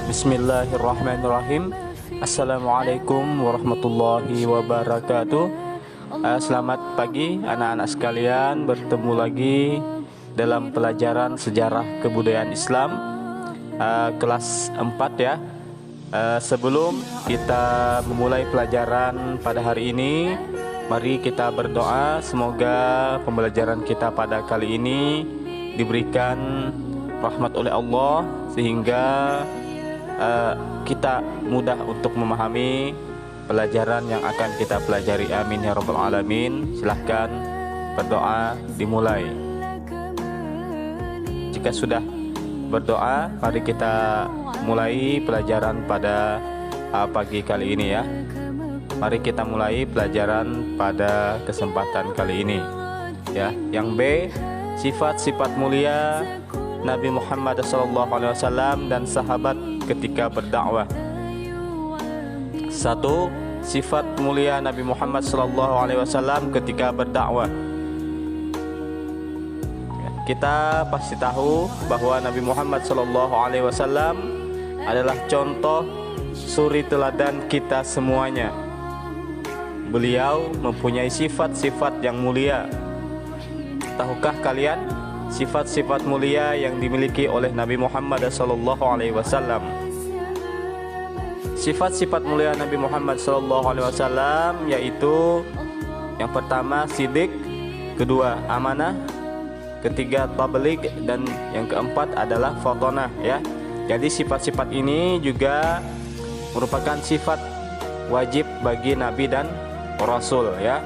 Bismillahirrahmanirrahim. Assalamualaikum warahmatullahi wabarakatuh. Selamat pagi anak-anak sekalian, bertemu lagi dalam pelajaran sejarah kebudayaan Islam kelas 4 ya. Sebelum kita memulai pelajaran pada hari ini, mari kita berdoa semoga pembelajaran kita pada kali ini diberikan rahmat oleh Allah sehingga kita mudah untuk memahami pelajaran yang akan kita pelajari. Amin ya rabbal alamin. Silahkan berdoa dimulai. Jika sudah berdoa, mari kita mulai pelajaran pada pagi kali ini ya. Mari kita mulai pelajaran pada kesempatan kali ini ya. Yang B, sifat-sifat mulia Nabi Muhammad SAW dan sahabat ketika berdakwah. 1. Sifat mulia Nabi Muhammad SAW ketika berdakwah. Kita pasti tahu bahwa Nabi Muhammad SAW adalah contoh suri teladan kita semuanya. Beliau mempunyai sifat-sifat yang mulia. Tahukah kalian sifat-sifat mulia yang dimiliki oleh Nabi Muhammad SAW? Sifat-sifat mulia Nabi Muhammad SAW yaitu yang pertama sidik, kedua amanah, ketiga tabligh, dan yang keempat adalah fatonah ya. Jadi sifat-sifat ini juga merupakan sifat wajib bagi Nabi dan Rasul ya.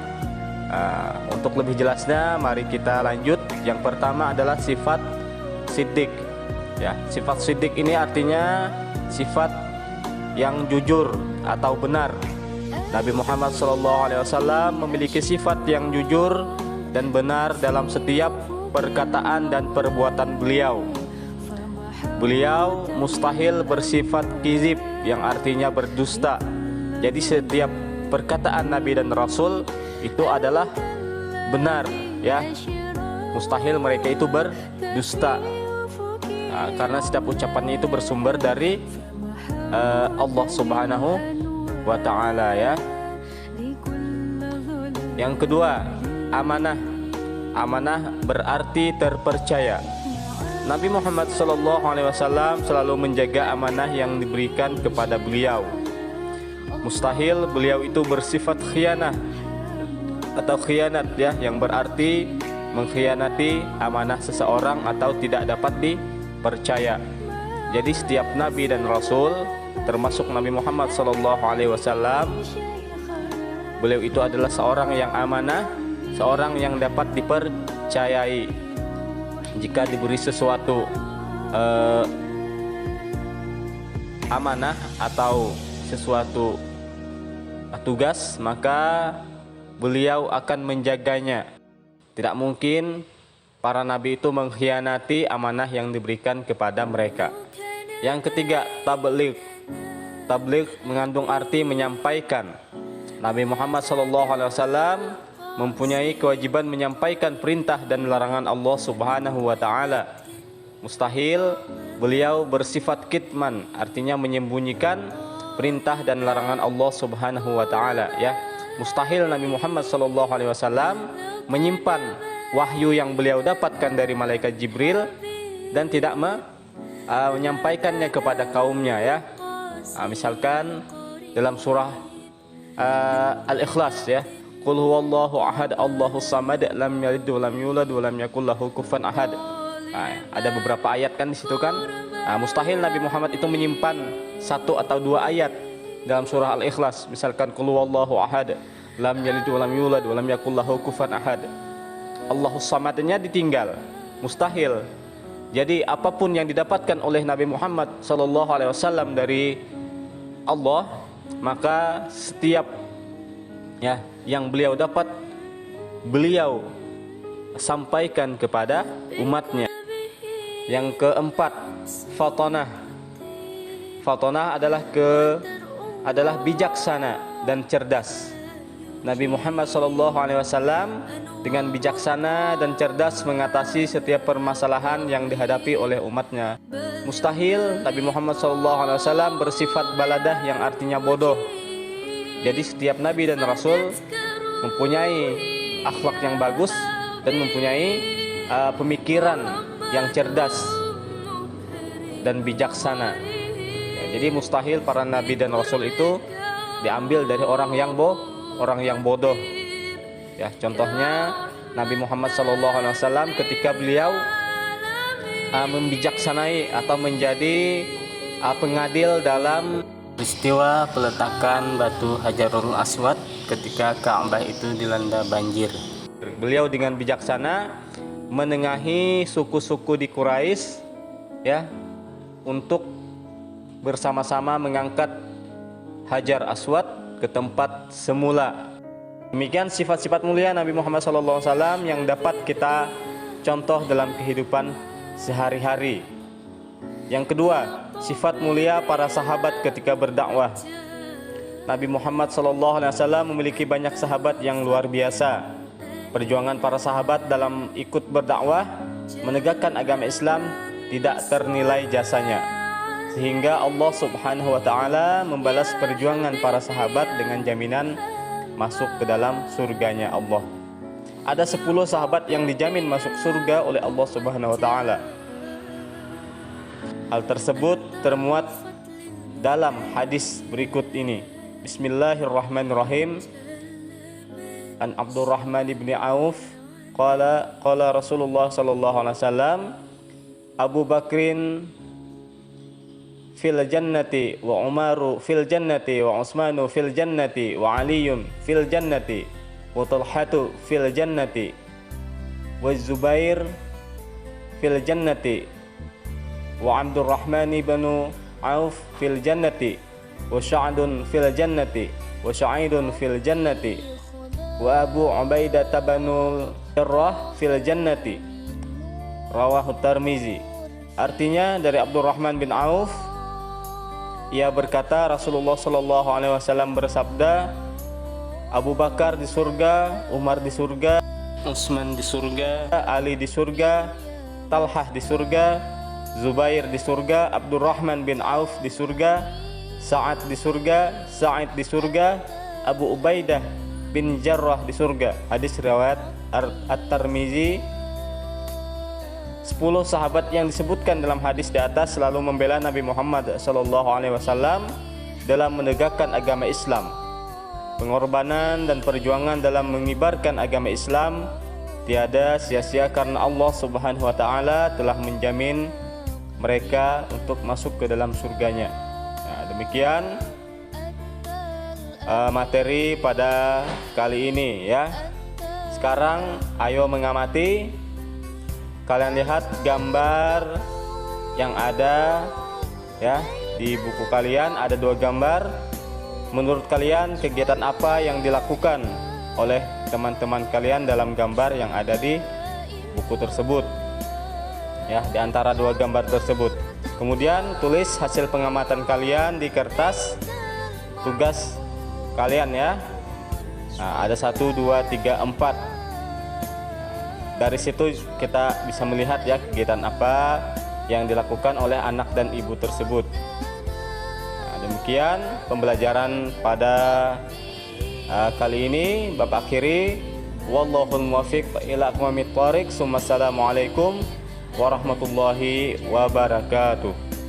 Untuk lebih jelasnya mari kita lanjut. Yang pertama adalah sifat siddiq ya. Sifat siddiq ini artinya sifat yang jujur atau benar. Nabi Muhammad SAW memiliki sifat yang jujur dan benar dalam setiap perkataan dan perbuatan beliau. Beliau mustahil bersifat kizib yang artinya berdusta. Jadi setiap perkataan Nabi dan Rasul itu adalah benar ya. Mustahil mereka itu berdusta. Karena setiap ucapannya itu bersumber dari Allah Subhanahu wa ta'ala ya. Yang kedua, amanah. Amanah berarti terpercaya. Nabi Muhammad SAW selalu menjaga amanah yang diberikan kepada beliau. Mustahil beliau itu bersifat khianah atau khianat ya, yang berarti mengkhianati amanah seseorang atau tidak dapat dipercaya. Jadi setiap nabi dan rasul, termasuk Nabi Muhammad SAW, beliau itu adalah seorang yang amanah, seorang yang dapat dipercayai. Jika diberi sesuatu amanah atau sesuatu tugas, maka beliau akan menjaganya. Tidak mungkin para nabi itu mengkhianati amanah yang diberikan kepada mereka. Yang ketiga, tabligh. Tabligh mengandung arti menyampaikan. Nabi Muhammad SAW mempunyai kewajiban menyampaikan perintah dan larangan Allah Subhanahu wa ta'ala. Mustahil beliau bersifat kitman, artinya menyembunyikan perintah dan larangan Allah Subhanahu wa ta'ala ya. Mustahil Nabi Muhammad SAW menyimpan wahyu yang beliau dapatkan dari malaikat Jibril dan tidak menyampaikannya kepada kaumnya ya. Misalkan dalam surah Al-Ikhlas ya, Qul huwallahu ahad Allahus samad lam yalid wa lam yulad wa lam yakul lahu kufuwan ahad. Ada beberapa ayat kan di situ kan. Mustahil Nabi Muhammad itu menyimpan satu atau dua ayat dalam surah Al-Ikhlas. Misalkan Qul huwallahu ahad lam yalid wa lam yulad wa lam yakul lahu kufuwan ahad. Allahus samadnya ditinggal. Mustahil. Jadi apapun yang didapatkan oleh Nabi Muhammad SAW dari Allah, maka setiap ya yang beliau dapat, beliau sampaikan kepada umatnya. Yang keempat, fatonah. Fatonah adalah bijaksana dan cerdas. Nabi Muhammad SAW dengan bijaksana dan cerdas mengatasi setiap permasalahan yang dihadapi oleh umatnya. Mustahil Nabi Muhammad SAW bersifat baladah yang artinya bodoh. Jadi setiap Nabi dan Rasul mempunyai akhlak yang bagus dan mempunyai pemikiran yang cerdas dan bijaksana. Ya, jadi mustahil para Nabi dan Rasul itu diambil dari orang yang bodoh. Ya, contohnya Nabi Muhammad SAW ketika beliau membijaksanai atau menjadi pengadil dalam peristiwa peletakan batu Hajarul Aswad ketika Ka'bah itu dilanda banjir. Beliau dengan bijaksana menengahi suku-suku di Quraisy, ya, untuk bersama-sama mengangkat Hajar Aswad ke tempat semula. Demikian sifat-sifat mulia Nabi Muhammad SAW yang dapat kita contoh dalam kehidupan sehari-hari. Yang kedua, sifat mulia para sahabat ketika berdakwah. Nabi Muhammad SAW memiliki banyak sahabat yang luar biasa. Perjuangan para sahabat dalam ikut berdakwah menegakkan agama Islam tidak ternilai jasanya, sehingga Allah Subhanahu wa Ta'ala membalas perjuangan para sahabat dengan jaminan masuk ke dalam surganya Allah. Ada 10 sahabat yang dijamin masuk surga oleh Allah Subhanahu wa Ta'ala. Hal tersebut termuat dalam hadis berikut ini. Bismillahirrahmanirrahim. An Abdurrahman ibn Auf qala Rasulullah sallallahu alaihi wasallam, Abu Bakrin fil jannati wa Umaru fil jannati wa Utsmanu fil jannati wa Aliyun fil jannati wa Talhatu fil jannati wa Zubair fil jannati wa Abdurrahman ibn Auf fil jannati wa Sa'dun fil jannati wa Sa'idun fil jannati wa Abu Ubaidah bin Jarrah fil jannati. Rawahu Tirmizi. Artinya dari Abdurrahman bin Auf, ia berkata Rasulullah sallallahu alaihi wasallam bersabda, Abu Bakar di surga, Umar di surga, Utsman di surga, Ali di surga, Talhah di surga, Zubair di surga, Abdurrahman bin Auf di surga, Sa'ad di surga, Sa'id di surga, Abu Ubaidah bin Jarrah di surga. Hadis riwayat At-Tirmizi. 10 sahabat yang disebutkan dalam hadis di atas selalu membela Nabi Muhammad SAW dalam menegakkan agama Islam. Pengorbanan dan perjuangan dalam mengibarkan agama Islam tiada sia-sia karena Allah Subhanahu wa Ta'ala telah menjamin mereka untuk masuk ke dalam surganya. Nah, demikian materi pada kali ini, ya. Sekarang ayo mengamati. Kalian lihat gambar yang ada, ya, di buku kalian ada 2 gambar. Menurut kalian kegiatan apa yang dilakukan oleh teman-teman kalian dalam gambar yang ada di buku tersebut, ya, di antara 2 gambar tersebut. Kemudian tulis hasil pengamatan kalian di kertas tugas kalian, ya. Nah, ada 1, 2, 3, 4. Dari situ kita bisa melihat, ya, kegiatan apa yang dilakukan oleh anak dan ibu tersebut. Nah, demikian pembelajaran pada kali ini. Bapak akhiri, wallahul muwaffiq ila aqwamit thoriq. Assalamualaikum warahmatullahi wabarakatuh.